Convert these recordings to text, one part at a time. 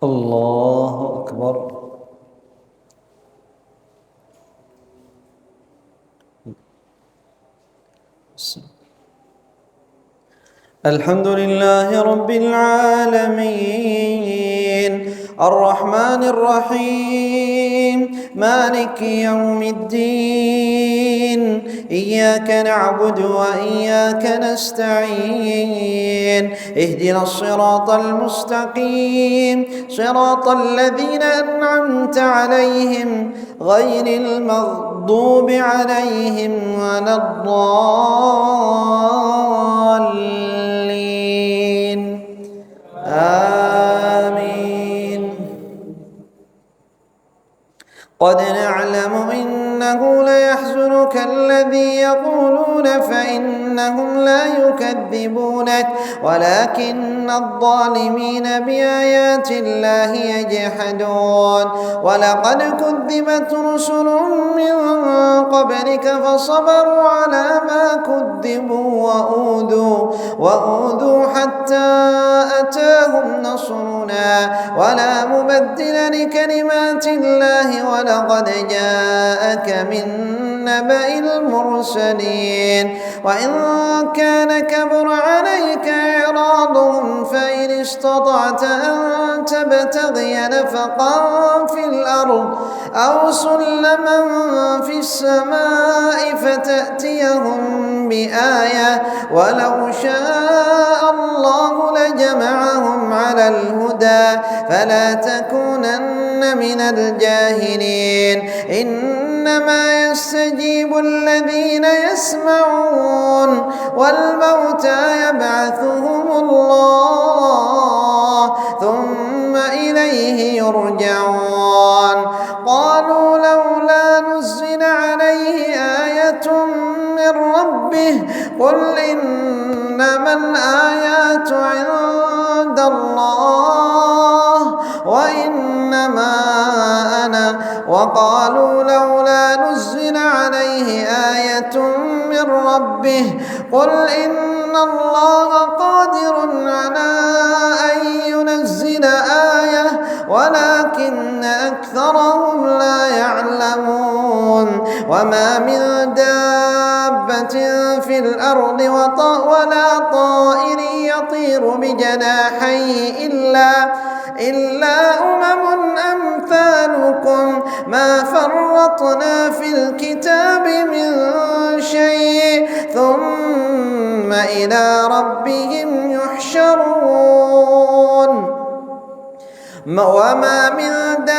الله أكبر. الحمد لله رب العالمين الرحمن الرحيم مالك يوم الدين إياك نعبد وإياك نستعين اهدنا الصراط المستقيم صراط الذين أنعمت عليهم غير المغضوب عليهم ولا الضالين آمين. قد نعلم إنه ليحزنك الذي يقولون فإنهم لا يكذبونك ولكن الظالمين بآيات الله يجحدون ولقد كذبت رسل من قبلك فصبروا على ما كذبوا وأوذوا حتى أتاهم نصرنا ولا مبدل لكلمات الله ولقد جاءك من نبأ المرسلين وإن كان كبر عليك إعراضهم فإن استطعت أن تبتغي نفقا في الأرض أو سلما في السماء فتأتيهم بآية ولو شاء الله لجمعهم على الهدى فلا تكونن من الجاهلين إنما يستجيب الذين يسمعون والموتى يبعثهم الله ثم إليه يرجعون قالوا لولا نزل عليه آية من ربه قل إنما الآيات عند الله وإنما أنا وقالوا لولا نزل عليه آية من ربه قل إن الله قادر على أن ينزل آية ولكن أكثرهم لا يعلمون وما من دابة في الأرض ولا طائر يطير بجناحيه إلا أمم أمثالكم ما فرطنا في الكتاب من شيء ثم إلى ربهم يحشرون وما من دابة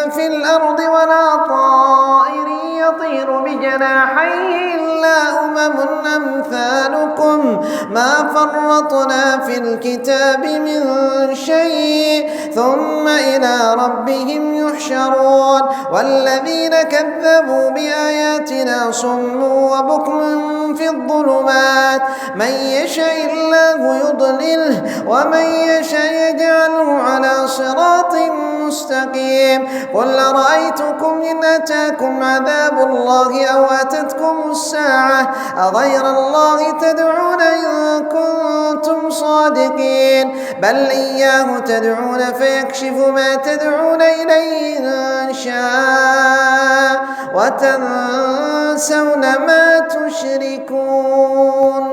في الأرض ولا طائر يطير بجناحيه إلا أمم أمثالكم ما فرطنا في الكتاب من شيء ثم إلى ربهم يحشرون والذين كذبوا بآياتنا صم وبكم في الظلمات من يشاء الله يضلله ومن يشاء يجعله على صراط مستقيم قل أرأيتكم إن أتاكم عذاب الله أو أتتكم الساعة أغير الله تدعون إن كنتم صادقين بل إياه تدعون فيكشف ما تدعون إليه إن شاء وتنسون ما تشركون.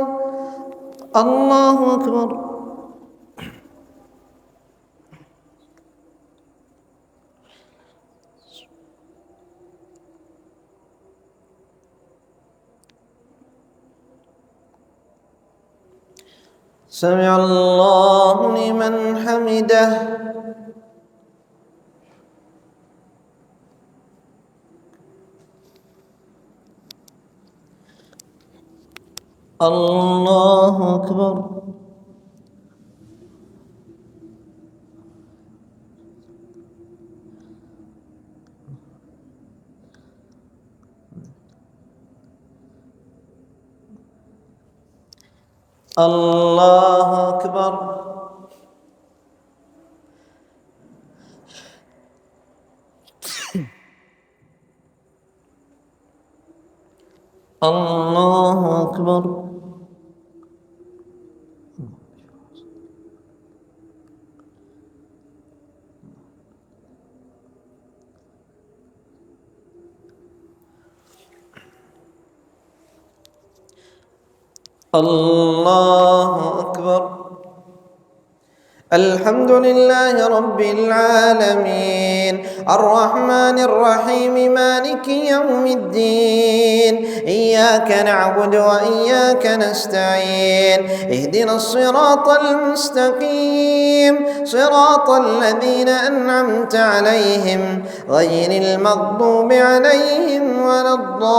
الله أكبر. سمع الله لمن حمده. الله أكبر. الله أكبر. الله أكبر. الله أكبر. الحمد لله رب العالمين الرحمن الرحيم مالك يوم الدين إياك نعبد وإياك نستعين اهدنا الصراط المستقيم صراط الذين أنعمت عليهم غير المغضوب عليهم ولا الضالين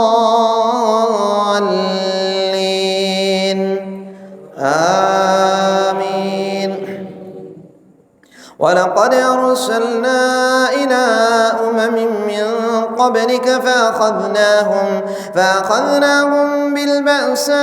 آمين. ولقد أرسلنا إلى أمم من قبلك فأخذناهم بالبأساء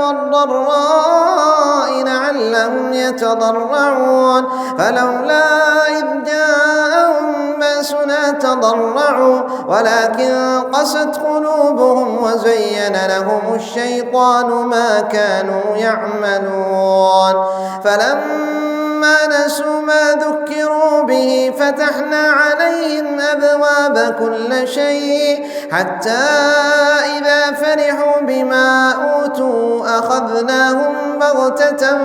والضراء لعلهم يتضرعون فلولا إذ جاءهم بأسنا تضرعوا ولكن قست قلوبهم وزين لهم الشيطان ما كانوا يعملون فلما نسوا ما ذكروا به فتحنا عليهم أبواب كل شيء حتى إذا فرحوا بما أوتوا أخذناهم بغتة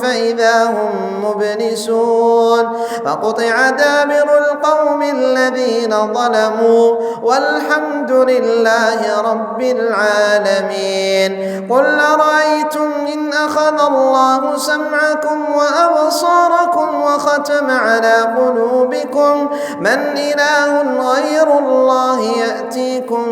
فإذا هم مبلسون فقطع دابر القوم الذين ظلموا والحمد لله رب العالمين. قل أرأيتم إن أخذ الله سمعكم وأبصاركم وختم على قلوبكم من إله غير الله يأتيكم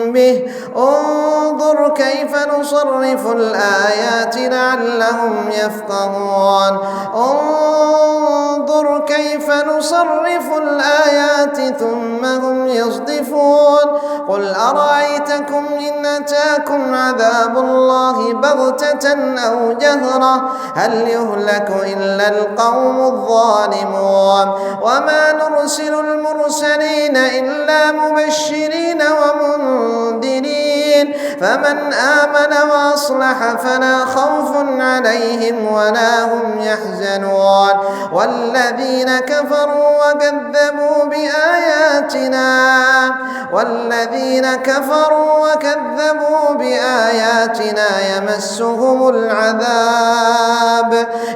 به انظر كيف نصرف الآيات لعلهم يفقهون انظر كيف نصرف الآيات ثم هم يصدفون قل أرأيتكم إن أتاكم عذاب الله بغتة أو جهرة هل يهلك إلا القوم الظالمون وما نرسل المرسلين إلا مبشرين ومنذرين فمن آمن وأصلح فلا خوف عليهم ولا هم يحزنون والذين كفروا وكذبوا بآياتنا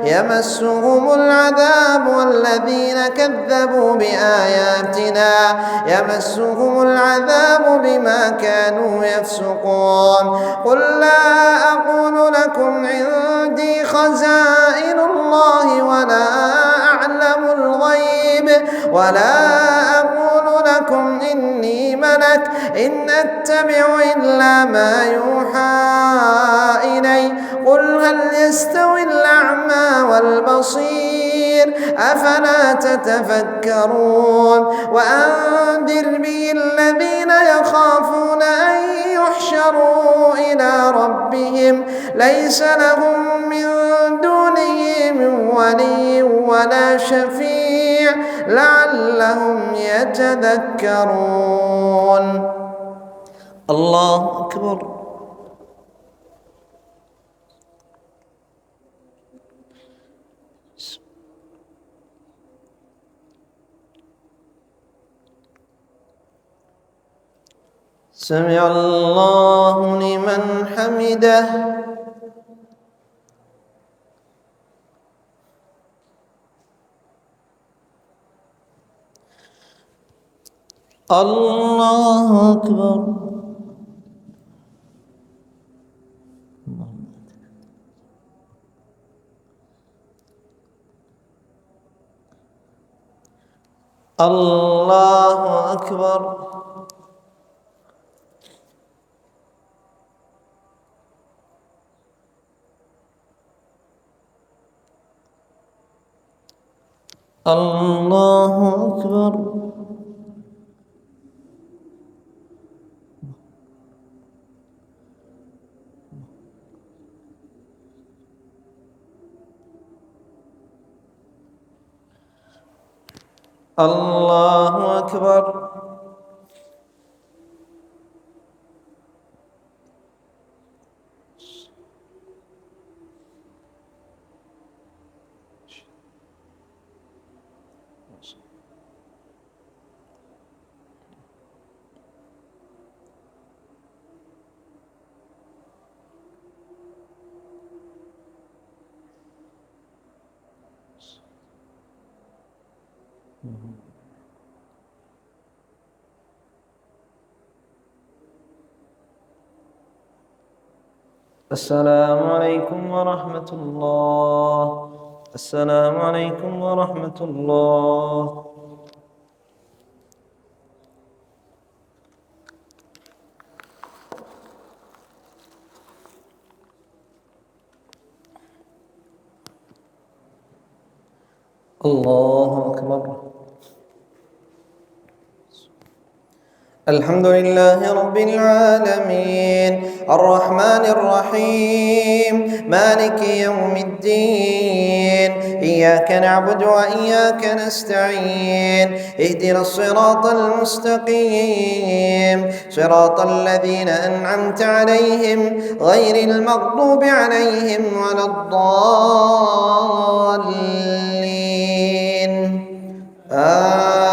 يمسهم العذاب والذين كذبوا بآياتنا يمسهم العذاب بما كانوا يفسقون قل لا أقول لكم عندي خزائن الله ولا أعلم الغيب ولا أقول لكم إني ملك إن أتبع إلا ما يوحى إلي قل هل يستوي الأعمى والبصير أفلا تتفكرون وأنذر به الذين يخافون أن يحشروا إلى ربهم ليس لهم من دونه من ولي ولا شفيع لعلهم يتذكرون. الله أكبر. سمع الله لمن حمده. الله أكبر. الله أكبر. الله أكبر. الله أكبر. السلام عليكم ورحمة الله. السلام عليكم ورحمة الله. الله أكبر. الحمد لله رب العالمين الرحمن الرحيم مالك يوم الدين إياك نعبد وإياك نستعين اهدنا الصراط المستقيم صراط الذين أنعمت عليهم غير المغضوب عليهم ولا الضالين آمين.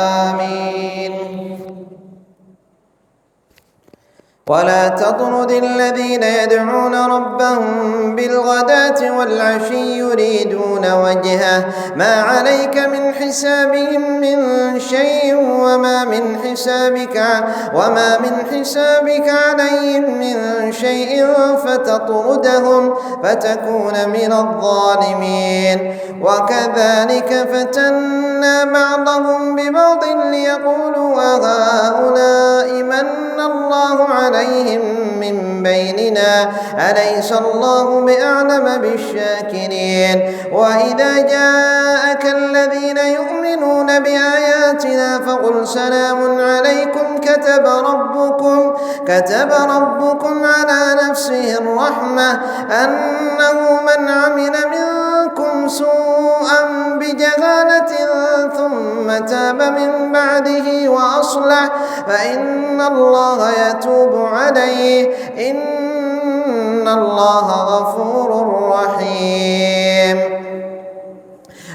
ولا تطرد الذين يدعون ربهم بالغداة والعشي يريدون وجهه ما عليك من حسابهم من شيء وما من حسابك عليهم من شيء فتطردهم فتكون من الظالمين. وكذلك فتنا بعضهم ببعض ليقولوا أهؤلاء من الله عليهم من بيننا أليس الله بأعلم بالشاكرين. وإذا جاءك الذين يؤمنون بآياتنا فقل سلام عليكم كتب ربكم على نفسه الرحمة أنه من عمل منكم سوءا بجهالة ثم تاب من بعده وأصلح فإن الله يتوب عليه إن الله غفور رحيم.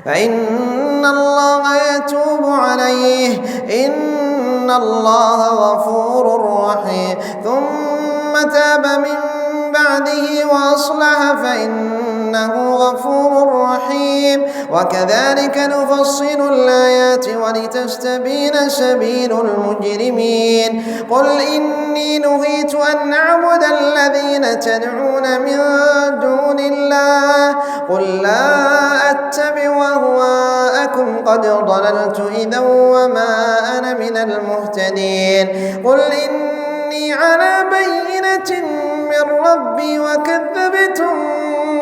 فإن الله يتوب عليه إن الله غفور رحيم. ثم تاب من بعده وأصلح فإنه غفور رحيم. وكذلك نفصل الآيات ولتستبين سبيل المجرمين. قل إني نهيت أن أعبد الذين تدعون من دون الله قل لا أتبع أهواءكم قد ضللت إذا وما أنا من المهتدين. قل إني على بينة من ربي وكذبتم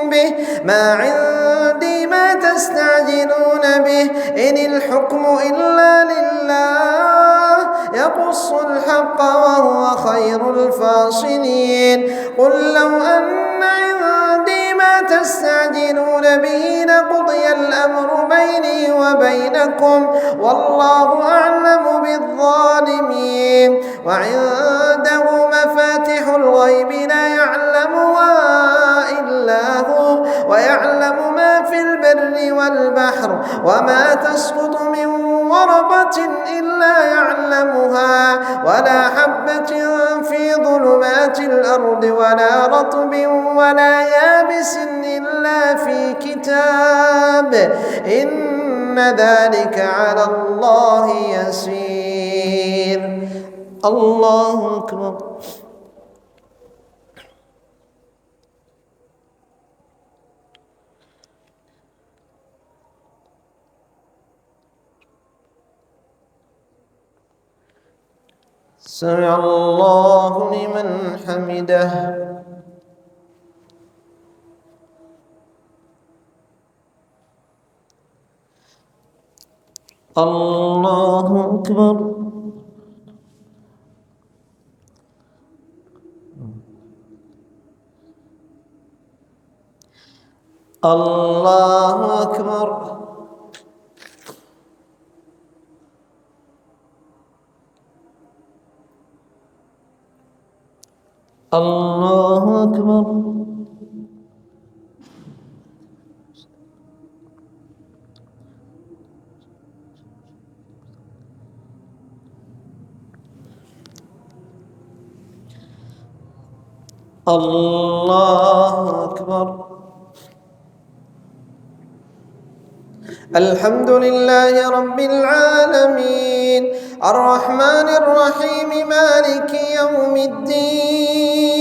به ما عندي ما تستعجلون به إن الحكم إلا لله يقص الحق وهو خير الفاصلين. قل لو أن عندي ما تستعجلون به لقضي الأمر بيني وبينكم والله أعلم بالظالمين. وعنده مفاتح الغيب لا يعلمها إلا هو ويعلم ما في البر والبحر وما تسقط من ورقة إلا يعلمها ولا حبة في ظلمات الأرض ولا رطب ولا يابس إلا في كتاب إن ذلك على الله يسير. الله أكبر. سمع الله لمن حمده. الله أكبر. الله أكبر. الله أكبر. الله أكبر. الحمد لله رب العالمين الرحمن الرحيم مالك يوم الدين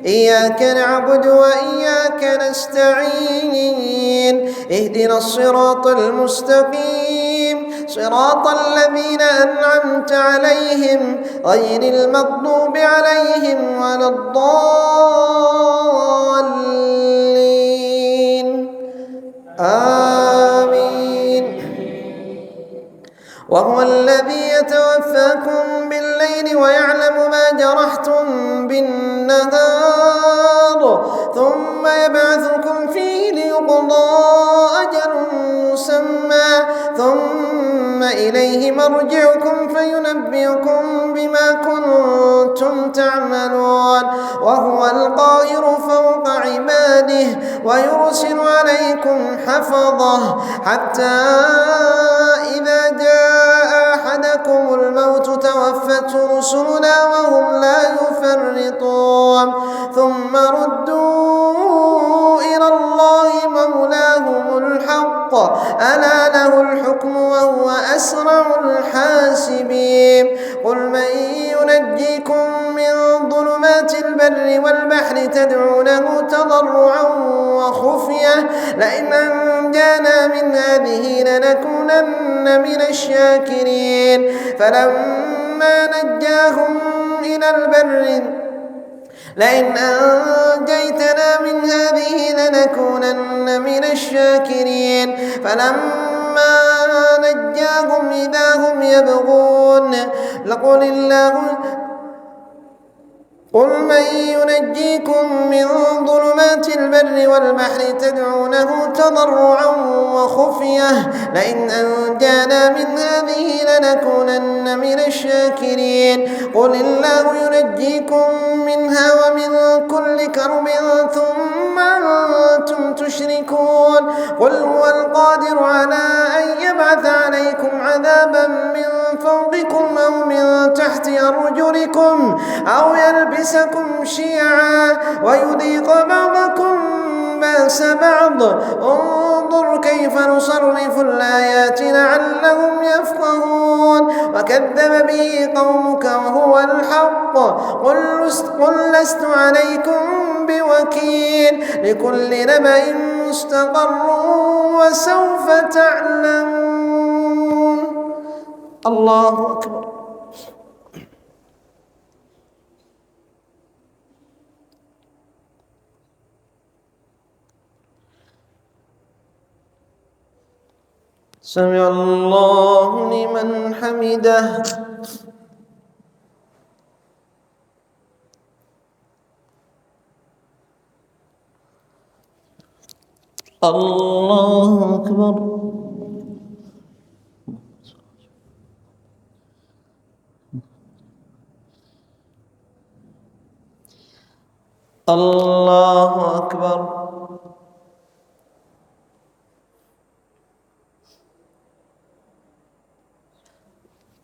إياك نعبد وإياك نستعين اهدنا الصراط المستقيم صراط الذين أنعمت عليهم غير المغضوب عليهم ولا الضالين آمين. وهو الذي يتوفاكم بالليل ويعلم ما جرحتم بالنهار ثم يبعثكم فيه ليقضى أجل مسمى ثم إليه مرجعكم فينبئكم بما كنتم تعملون وهو القاهر فوق عباده ويرسل عليكم حفظه حتى إذا جاء أحدكم الموت توفته رسلنا وهم لا يفرطون ثم ردوا إلى الله مولاهم الحق ألا له الحكم وهو أسرع الحاسبين قل من ينجيكم من ظلمات البر والبحر تدعونه تضرعا وخفية لئن أنجانا من هذه لنكونن من الشاكرين فلما نجاهم إلى البر لئن أنجيتنا من هذه لنكونن من الشاكرين فلما نجاهم إذا هم يبغون قل من ينجيكم من ظلمات البر والبحر تدعونه تضرعا وخفية لئن أنجانا من هذه لنكونن من الشاكرين قل الله ينجيكم منها ومن كل كرب ثم أنتم تشركون قل هو القادر على أن يبعث عليكم عذابا من فوقكم أو من تحت أرجلكم أو يلبسكم شيعا ويذيق بعضكم بأس بعض انظر كيف نصرف الآيات لعلهم يفقهون وكذب به قومك وهو الحق قل لست عليكم بوكيل لكل نبأ مستقر وسوف تعلمون. الله أكبر. سمع الله لمن حمده. الله أكبر. الله أكبر.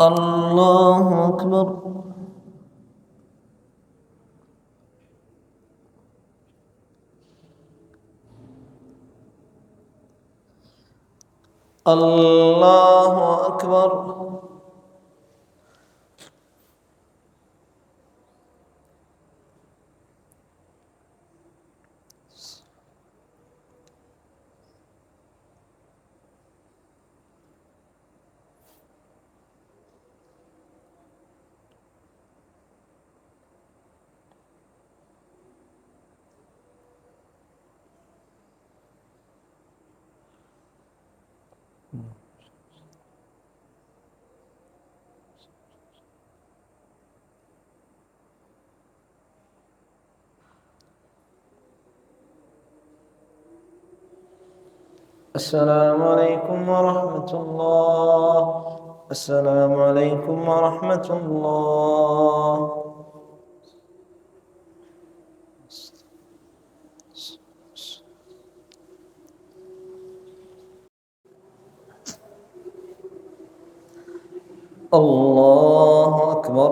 الله أكبر. الله أكبر. السلام عليكم ورحمة الله. السلام عليكم ورحمة الله. الله أكبر.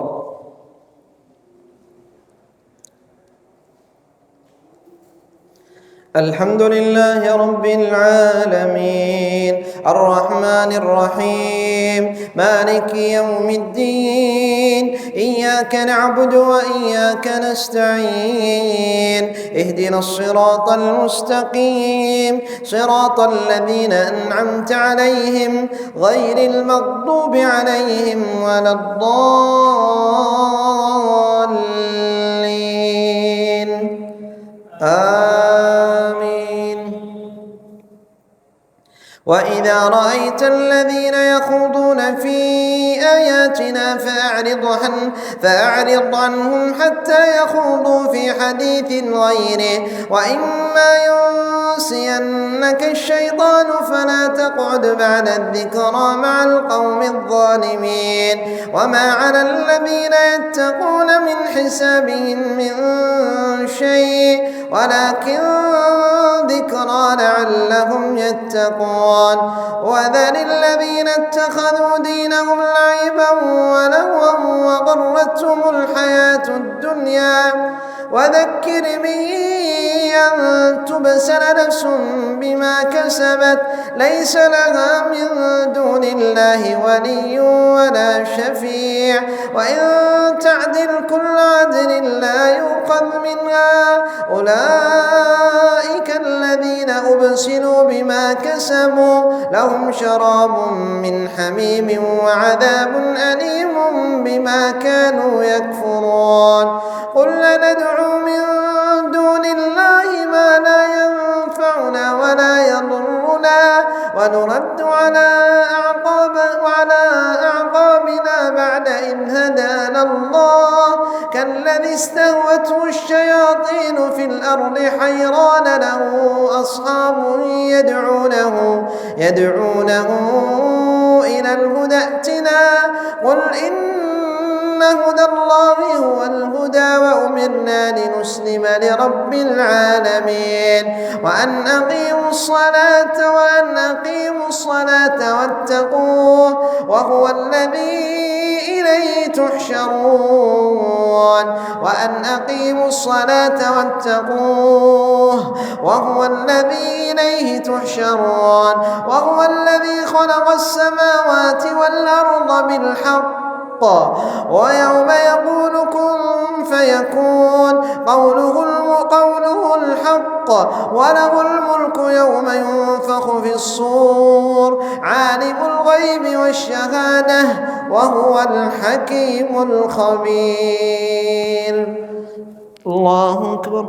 الحمد لله رب العالمين الرحمن الرحيم مالك يوم الدين إياك نعبد وإياك نستعين اهدنا الصراط المستقيم صراط الذين أنعمت عليهم غير المغضوب عليهم ولا الضالين آمين. وإذا رأيت الذين يخوضون في آياتنا فأعرض عنهم حتى يخوضوا في حديث غيره وإما ينسينك الشيطان فلا تقعد بعد الذكرى مع القوم الظالمين وما على الذين يتقون من حسابهم من شيء ولكن ذكرى لعلهم يتقون وذر الذين اتخذوا دينهم لعبا ولهوا وغرتهم الحياة الدنيا وذكر به أن تبسل نفس بما كسبت ليس لها من دون الله ولي ولا شفيع وإن تعدل كل عدل لا يؤخذ منها أولئك الذين أبسلوا بما كسبوا لهم شراب من حميم وعذاب أليم بما كانوا يكفرون قل ندعو من دون الله ما لا ينفعنا ولا يضرنا ونرد على أعقابنا بعد إذ هدانا الله كالذي استهوته الشياطين في الأرض حيران له أصحاب يدعونه إلى الهدى ائتنا قل إن هدى الله هو الهدى وأمرنا لنسلم لرب العالمين وأن أقيموا الصلاة واتقوه وهو الذي إليه تحشرون وأن أقيموا الصلاة واتقوه وهو الذي إليه تحشرون وهو الذي خلق السماوات والأرض بالحق ويوم يقول كن فيكون قوله الحق وله الملك يوم ينفخ في الصور عالم الغيب والشهادة وهو الحكيم الخبير. الله أكبر.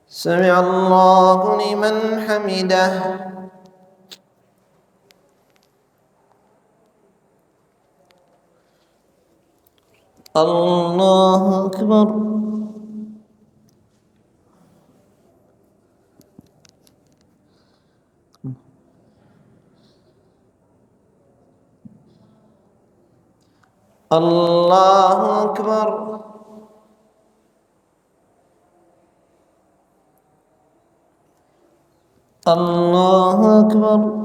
سمع الله لمن حمده. الله أكبر. الله أكبر. الله أكبر.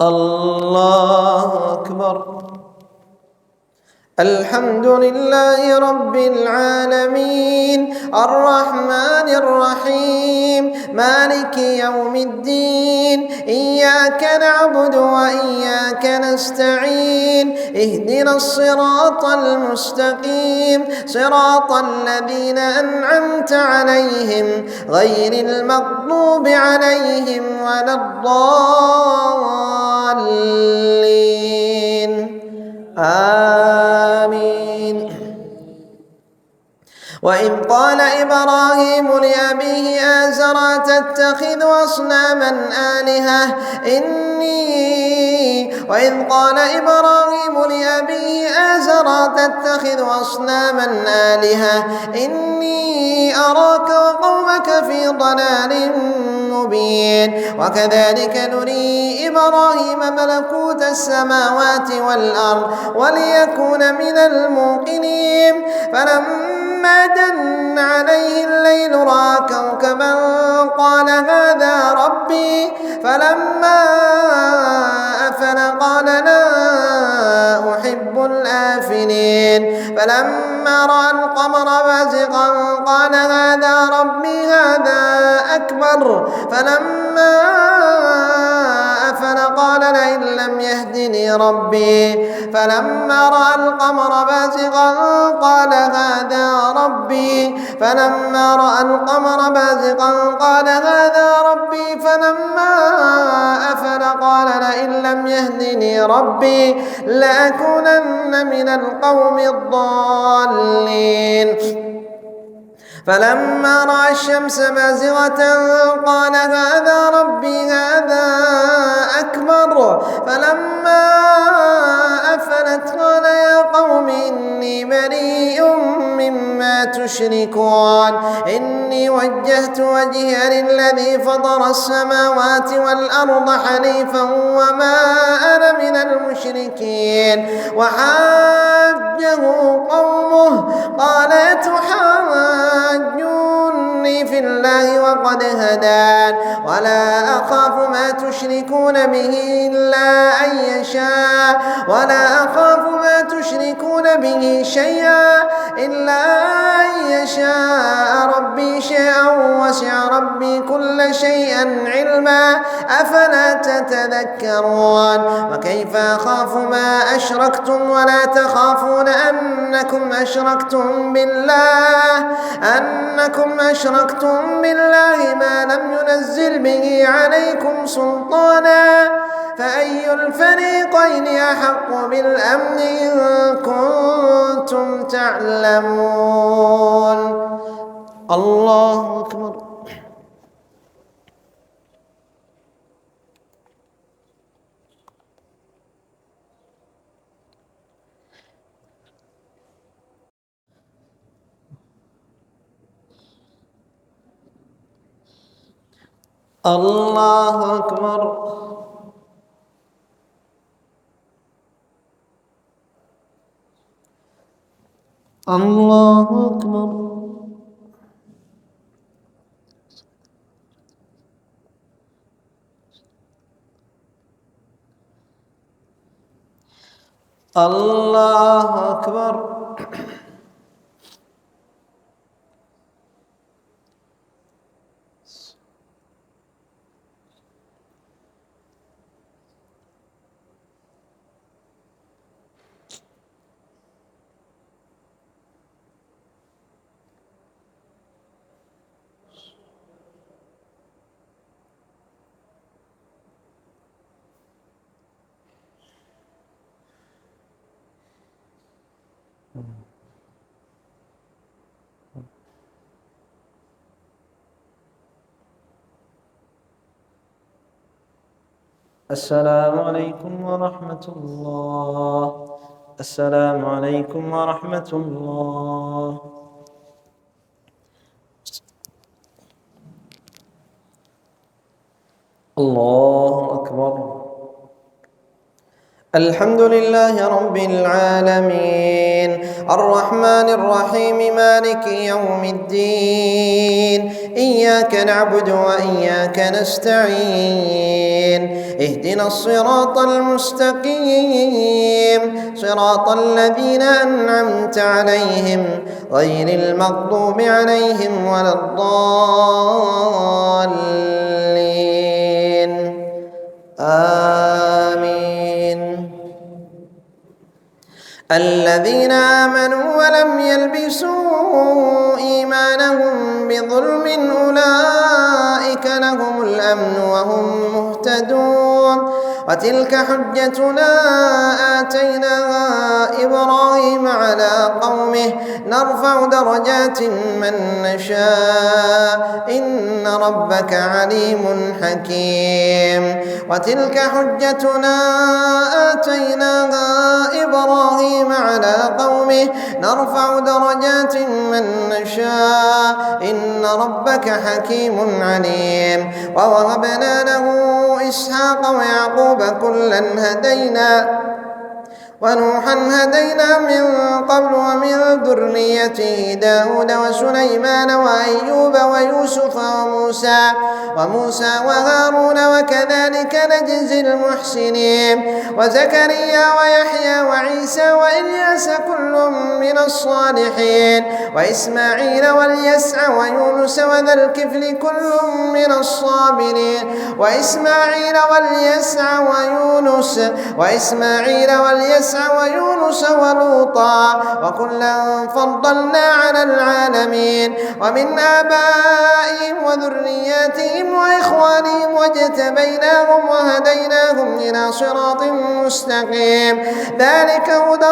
الله أكبر. الحمد لله رب العالمين الرحمن الرحيم مالك يوم الدين إياك نعبد وإياك نستعين اهدنا الصراط المستقيم صراط الذين أنعمت عليهم غير المغضوب عليهم ولا الضالين آمين. وإذ قال إبراهيم لأبيه آزر تتخذ أصناما آلهة إني وإذ قال إبراهيم لأبيه آزر تتخذ أصناما آلهة إني أراك وقومك في ضلال مبين وكذلك نري إبراهيم ملكوت السماوات والأرض وليكون من الموقنين فلما جن عليه الليل رأى كوكبا قال هذا ربي فلما أفل قال لا أحب الآفلين فلما رأى القمر بازغا قال هذا ربي هذا أكبر فلما أفل قال لئن لم يهدني ربي فلما رأى القمر بازغا قال هذا ربي فلما رأى القمر بازغا قال هذا ربي فلما أفل قال لئن لم يهدني ربي لأكونن من القوم الضالين فلما رأى الشمس بازغة قال هذا ربي هذا أكبر فلما أفلت قال يا قوم إني بريء مما تشركون إني وجهت وجهي للذي فطر السماوات والأرض حنيفا وما أنا من المشركين وحاجه قومه قال تحاجوني في الله وقد هدان ولا أخاف ما تشركون به إلا أن يشاء ولا أخاف ما تشركون به شيئا إلا أن يشاء ربي شيئا وسع ربي كل شيء علما أفلا تتذكرون وكيف أخاف ما أشركتم ولا تخافون أنكم أشركتم بالله ما لم ينزل به عليكم سلطانا فأي الفريقين أحق بالأمن إن كنتم تعلمون الله أكبر الله أكبر الله أكبر الله أكبر السلام عليكم ورحمة الله السلام عليكم ورحمة الله الله أكبر الحمد لله رب العالمين الرحمن الرحيم مالك يوم الدين إياك نعبد وإياك نستعين اهدنا الصراط المستقيم صراط الذين أنعمت عليهم غير المغضوب عليهم ولا الضالين آمين الذين آمنوا ولم يلبسوا إيمانهم بظلم أولئك لهم الأمن وهم مهتدون وتلك حجتنا آتيناها إبراهيم على قومه نرفع درجات من نشاء إن ربك عليم حكيم وتلك حجتنا آتيناها إبراهيم على قومه نرفع درجات من نشاء إن ربك حكيم عليم ووهبنا له إسحاق ويعقوب كلا هدينا ونوحا هدينا من قبل ومن ذريته داود وسليمان وأيوب ويوسف وموسى وهارون وكذلك نجزي المحسنين وزكريا ويحيى وعيسى وإلياس كل من الصالحين وإسماعيل واليسع ويونس وذا الكفل كل من الصابرين وإسماعيل واليسع ويونس ولوطا وكلا فضلنا على العالمين ومن آبائهم وذرياتهم وإخوانهم واجتبيناهم وهديناهم إلى صراط مستقيم ذلك هدى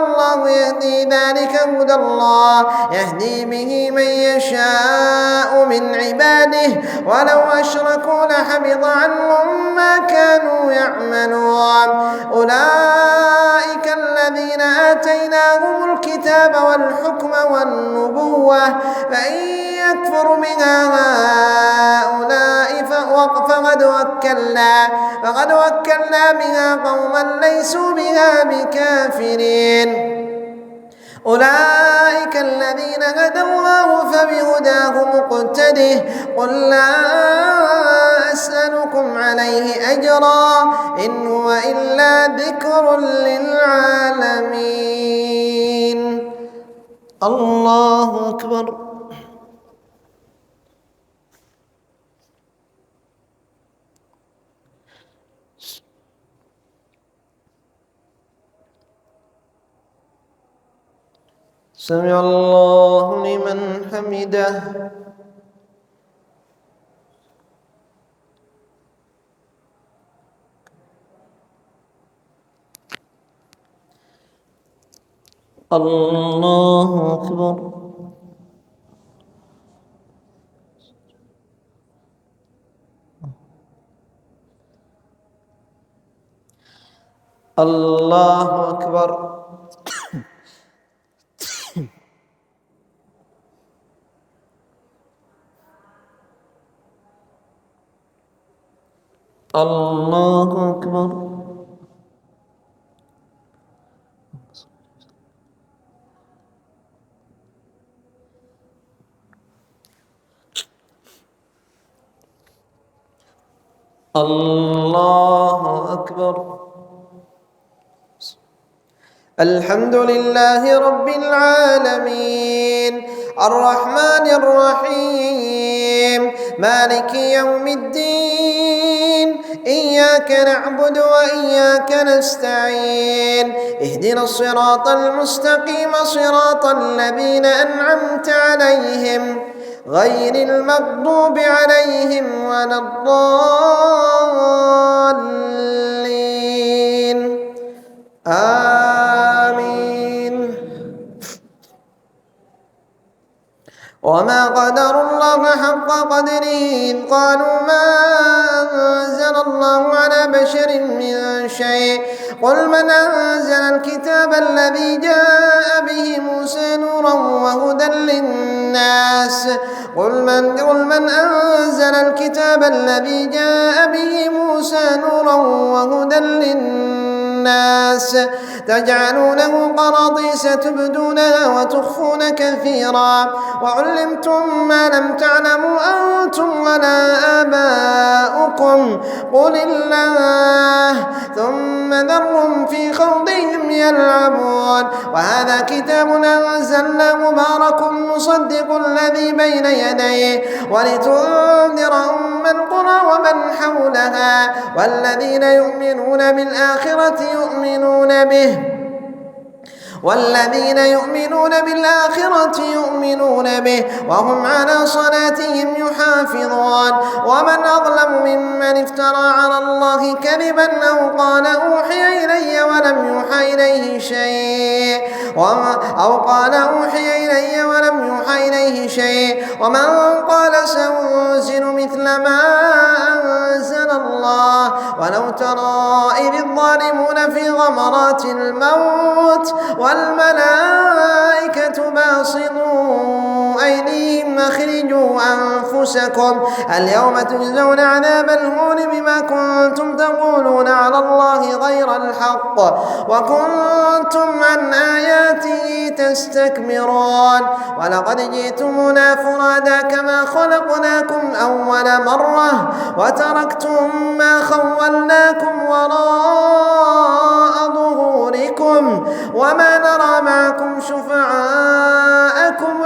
الله يهدي به من يشاء من عباده ولو أشركوا لحبط عنهم ما كانوا يعملون أولئك الذين آتيناهم الكتاب والحكم والنبوة فإن يكفر بها هؤلاء فقد وكلنا بها قوما ليسوا بها بكافرين أولئك الذين هدى الله فبهداه مقتده قل لا أسألكم عليه أجرا إن هو إلا ذكر للعالمين. الله أكبر. سمع الله لمن حمده. الله أكبر. الله أكبر. الله أكبر. الله أكبر. الحمد لله رب العالمين الرحمن الرحيم مالك يوم الدين إياك نعبد وإياك نستعين اهدنا الصراط المستقيم صراط الذين أنعمت عليهم غير المغضوب عليهم ولا الضالين آمين. وما قدر الله حق قدره إذ قالوا ما أنزل الله على بشر من شيء قل من أنزل الكتاب الذي جاء به موسى نورا وهدى للناس قل من أنزل الكتاب الذي جاء به موسى نورا وهدى للناس تجعلونه قراطيس تبدونها وتخفون كثيرا وعلمتم ما لم تعلموا أنتم ولا آباؤكم قل الله ثم ذرهم في خوضهم يلعبون وهذا كتاب أنزلناه مبارك مصدق الذي بين يديه ولتنذر أم القرى ومن حولها والذين يؤمنون بالآخرة يؤمنون به والذين يؤمنون بالآخرة يؤمنون به وهم على صلاتهم يحافظون ومن أظلم ممن افترى على الله كذبا أو قال أوحي إلي ولم يوحى إليه شيء ومن قال سأنزل مثل ما أنزل الله ولو ترى إذ الظالمون في غمرات الموت والملائكة باسطوا أيديهم أخرجوا أنفسكم اليوم تجزون عذاب الهون بما كنتم تقولون على الله غير الحق وكنتم عن آياته تستكبرون ولقد جئتمونا فرادا كما خلقناكم أول مرة وتركتم ما خولناكم وراء ظهوركم وما نرى معكم شفعاءكم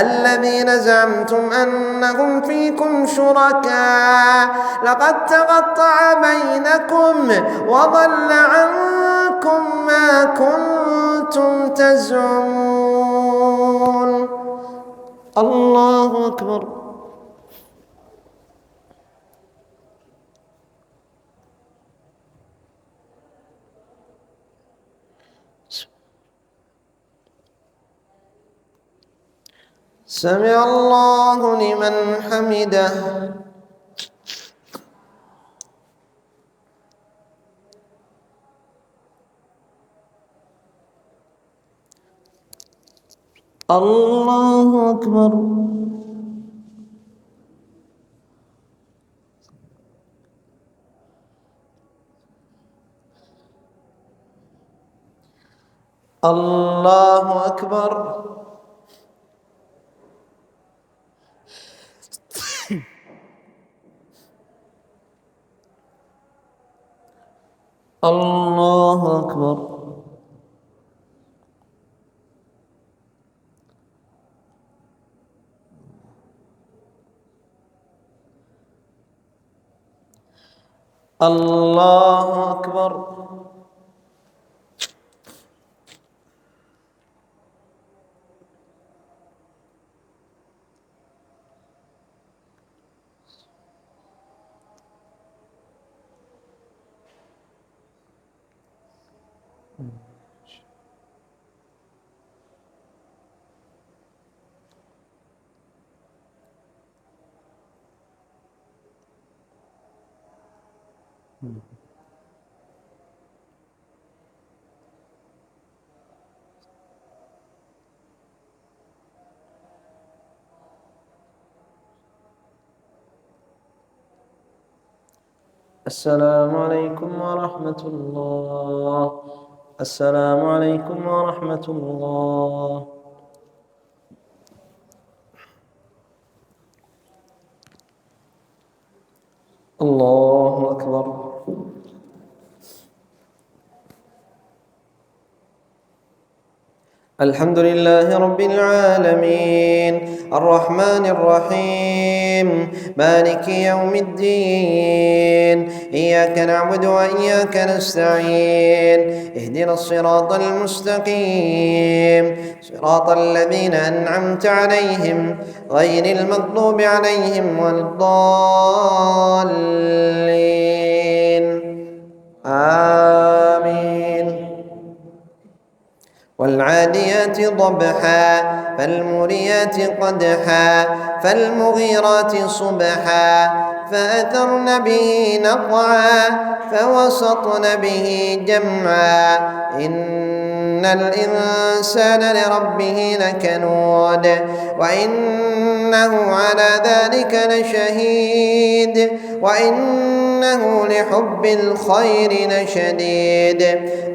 الذين زعمتم أنهم فيكم شركاء لقد تقطع بينكم وضل عنكم ما كنتم تزعمون. الله أكبر. سمع الله لمن حمده. الله أكبر. الله أكبر. الله أكبر. الله أكبر. السلام عليكم ورحمة الله. السلام عليكم ورحمة الله. الله أكبر. الحمد لله رب العالمين الرحمن الرحيم مالك يوم الدين إياك نعبد وإياك نستعين اهدنا الصراط المستقيم صراط الذين أنعمت عليهم غير المغضوب عليهم ولا الضالين آمين. والعاديات ضبحا فالموريات قدحا فالمغيرات صبحا فأثرن به نقعا فوسطن به جمعا إن الإنسان لربه لكنود وإنه على ذلك لشهيد وإنه لحب الخير لشديد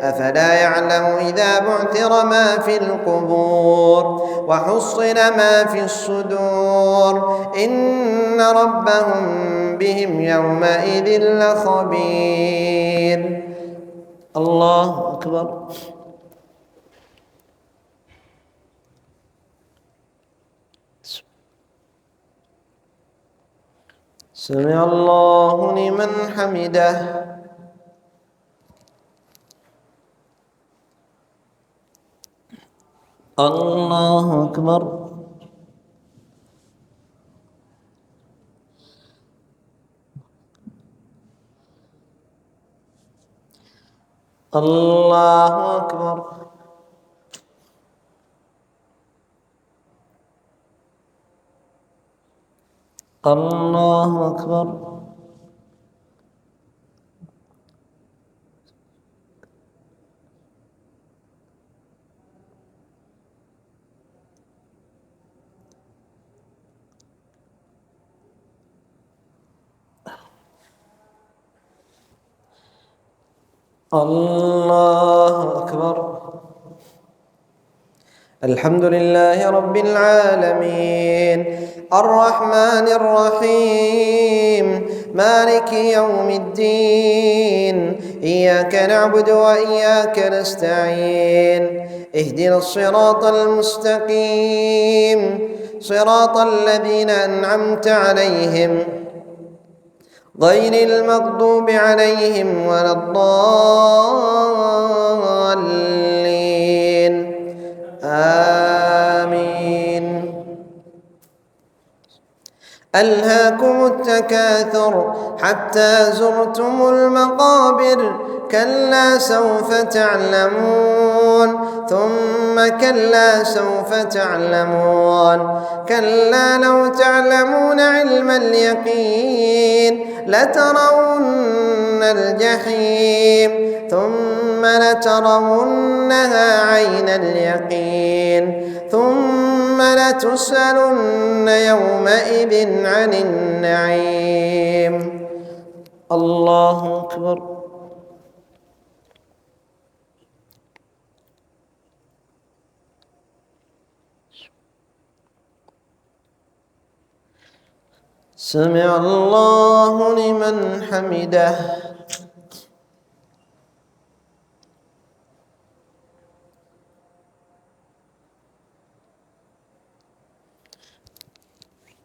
أفلا يعلم إذا بعثر ما في القبور وحصل ما في الصدور إن ربهم بهم يومئذ لخبير. الله أكبر. سمع الله لمن حمده. الله أكبر. الله أكبر. الله أكبر. الله أكبر. الحمد لله رب العالمين الرحمن الرحيم مالك يوم الدين إياك نعبد وإياك نستعين اهدنا الصراط المستقيم صراط الذين أنعمت عليهم غير المغضوب عليهم ولا الضالين آمين. ألهاكم التكاثر حتى زرتم المقابر كلا سوف تعلمون ثم كلا سوف تعلمون كلا لو تعلمون علم اليقين لترون الجحيم ثم لترونها عين اليقين ثم لتسألن يومئذ عن النعيم. الله أكبر. سمع الله لمن حمده.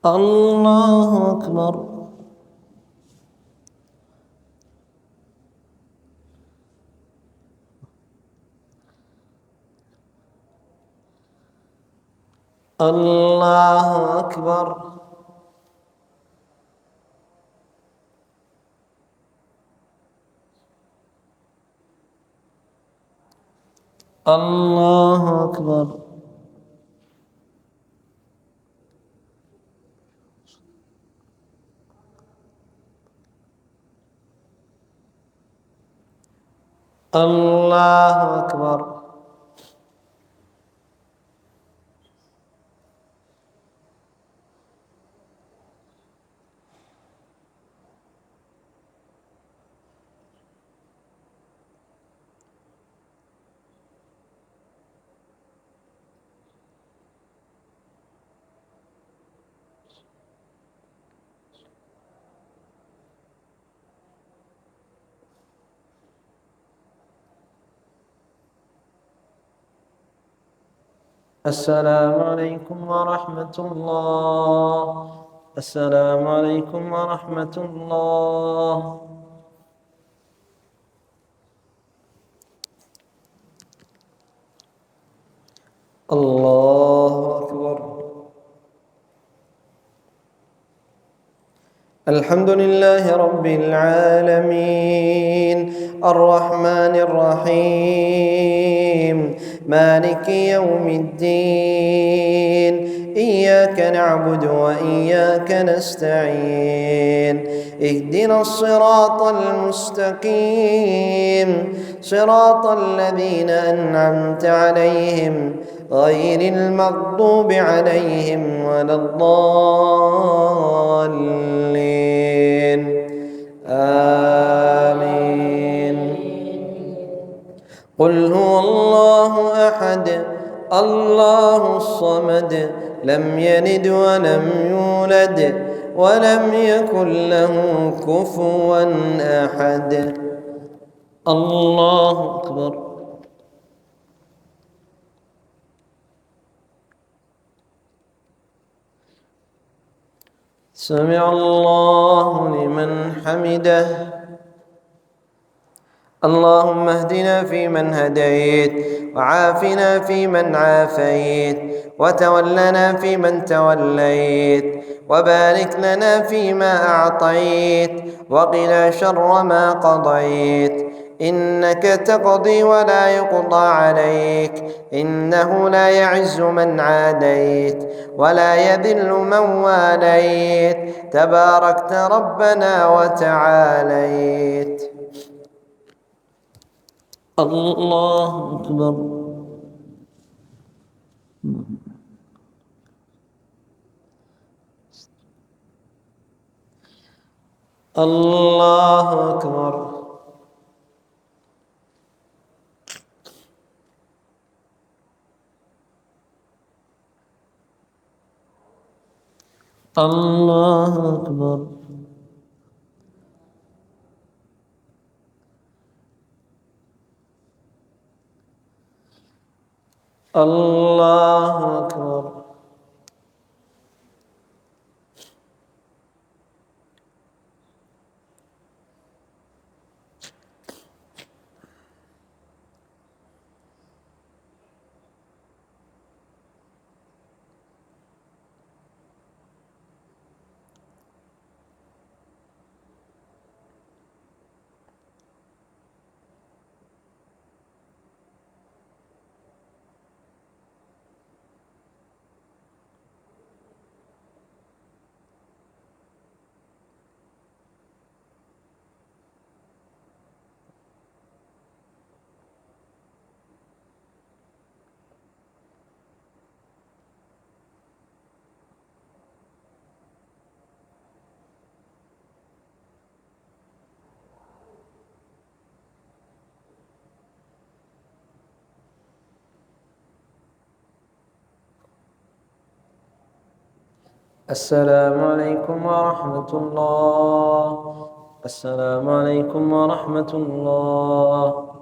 الله أكبر. الله أكبر. الله أكبر. الله أكبر. السلام عليكم ورحمة الله. السلام عليكم ورحمة الله. الله أكبر. الحمد لله رب العالمين الرحمن الرحيم مالك يوم الدين إياك نعبد وإياك نستعين اهدنا الصراط المستقيم صراط الذين أنعمت عليهم غير المغضوب عليهم ولا الضالين آمين. قل هو الله أحد الله الصمد لم يلد ولم يولد ولم يكن له كفوا أحد. الله أكبر. سمع الله لمن حمده. اللهم اهدنا فيمن هديت وعافنا فيمن عافيت، وتولنا فيمن توليت، وبارك لنا فيما أعطيت، وقنا شر ما قضيت، إنك تقضي ولا يقضى عليك، إنه لا يعز من عاديت ولا يذل من واليت، تباركت ربنا وتعاليت. الله أكبر. الله أكبر. الله أكبر. الله أكبر. السلام عليكم ورحمة الله. السلام عليكم ورحمة الله.